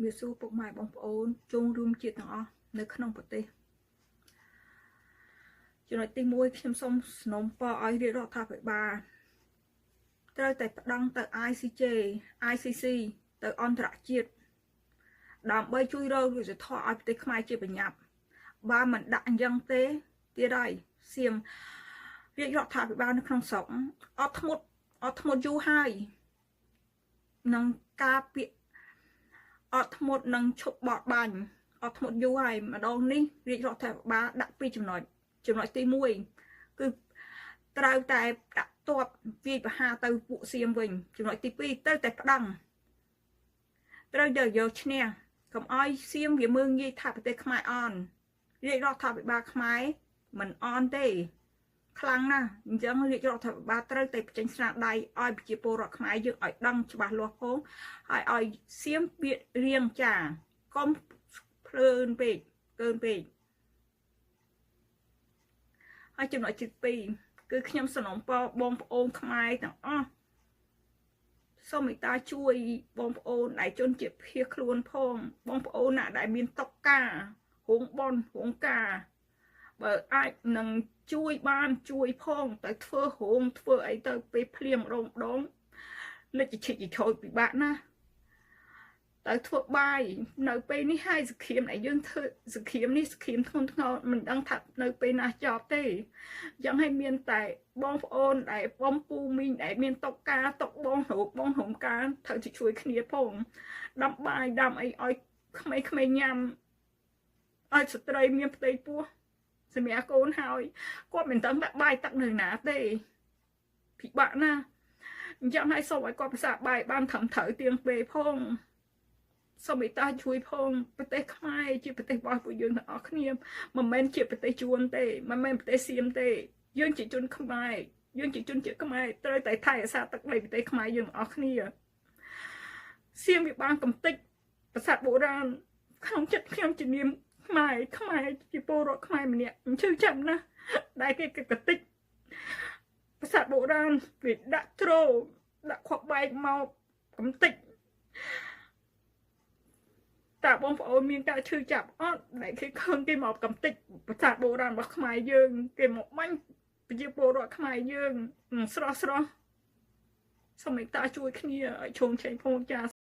វាសួរពុកម៉ែបងប្អូនជុំរួមជាតិទាំងអស់នៅក្នុងប្រទេសចំណុចទី1ខ្ញុំសូមស្នើពរឲ្យរាជរដ្ឋាភិបាលត្រូវតែផ្ដល់ទៅ ICJ ICC ទៅអន្តរជាតិដើម្បីជួយរកយុត្តិធម៌ឲ្យប្រទេសខ្មែរជាបញ្ញត្តិបើមិនដាក់អញ្ចឹងទេទៀតហើយសៀមរាជរដ្ឋាភិបាលនៅក្នុងស្រុកអត់ធ្មត់យូរហើយនឹងការពាក្យអត់ធ្មត់នឹងឈប់បត់បាញ់អត់ធ្មត់យូរហើយម្ដងនេះរាជរដ្ឋាភិបាលដាក់ពីចំណុចទី1គឺត្រូវតែដាក់ទ័ពវាយប្រហារទៅពួកសៀមវិញចំណុចទី2ត្រូវតែផ្ដង់ត្រូវតែយកឈ្នះកុំឲ្យសៀមវាមើងងាយថាប្រទេសខ្មែរអន់រាជរដ្ឋាភិបាលខ្មែរមិនអន់ទេខ្លាំងណាស់អញ្ចឹងរាជរដ្ឋាភិបាលត្រូវតែបញ្ចេញស្នាដៃឲ្យប្រជាពលរដ្ឋខ្មែរយើងឲ្យដឹងច្បាស់លាស់ផងហើយឲ្យសៀមវារៀងចាកុំភ្លើនពេកហើយចំណុចទី2គឺខ្ញុំសំណូមពរបងប្អូនខ្មែរទាំងអស់សូមមេត្តាជួយបងប្អូនដែលជនជាតិភៀសខ្លួនផងបងប្អូនណាដែលមានតុកការរោងបនរោងការបើអាចនឹងជួយបានជួយផងទៅធ្វើរោងធ្វើអីទៅពេលភ្លៀងម្ដងលិចឈិចឆោចពិបាកណាទៅធ្វើបាយនៅពេលនេះហើយសង្គ្រាមដែលយើងធ្វើសង្គ្រាមនេះសង្គ្រាមធ្ងន់ធ្ងរមិនដឹងថានៅពេលណាចប់ទេយ៉ាងឲ្យមានតែបងប្អូនដែលបងពូមីងដែលមានតុកការតុកបងរោមការត្រូវទៅជួយគ្នាផងដាំបាយដាំអីឲ្យក្មេងៗញ៉ាំឲ្យស្ត្រីមានផ្ទៃពោះសម្រាប់កូនហើយគាត់មិនដឹងដាក់បាយទឹកនៅណាទេពិបាកណាស់អញ្ចឹងឲ្យសូមឲ្យគាត់ភាសាបាយបានត្រឹមត្រូវទៀងពេលផងសូមមេត្តាជួយផងប្រទេសខ្មែរជាប្រទេសរបស់ពួកយើងទាំងអស់គ្នាមិនមែនជាប្រទេសជួនទេមិនមែនប្រទេសសៀមទេយើងជាជនខ្មែរយើងជាជនជាតិខ្មែរត្រូវតែថែរក្សាទឹកដីប្រទេសខ្មែរយើងទាំងអស់គ្នាសៀមវាបានកំទេចប្រាសាទបុរាណក្នុងចិត្តខ្ញុំជានាមខ្មែរជាពលរដ្ឋខ្មែរម្នាក់ខ្ញុំជឿចាំណាស់ដែលគេកំទេចប្រាសាទបុរាណវាដាក់ទ្រដាក់ខុសបែកមកកំទេចតើបងប្អូនមានការឈឺចាប់អត់ដែលគេឃើញគេមកកំទេចប្រាសាទបុរាណរបស់ខ្មែរយើងគេមកបាញ់ប្រជាពលរដ្ឋខ្មែរយើងស្រស់សូមមេត្តាជួយគ្នាឲ្យឈោងឆេងផងចា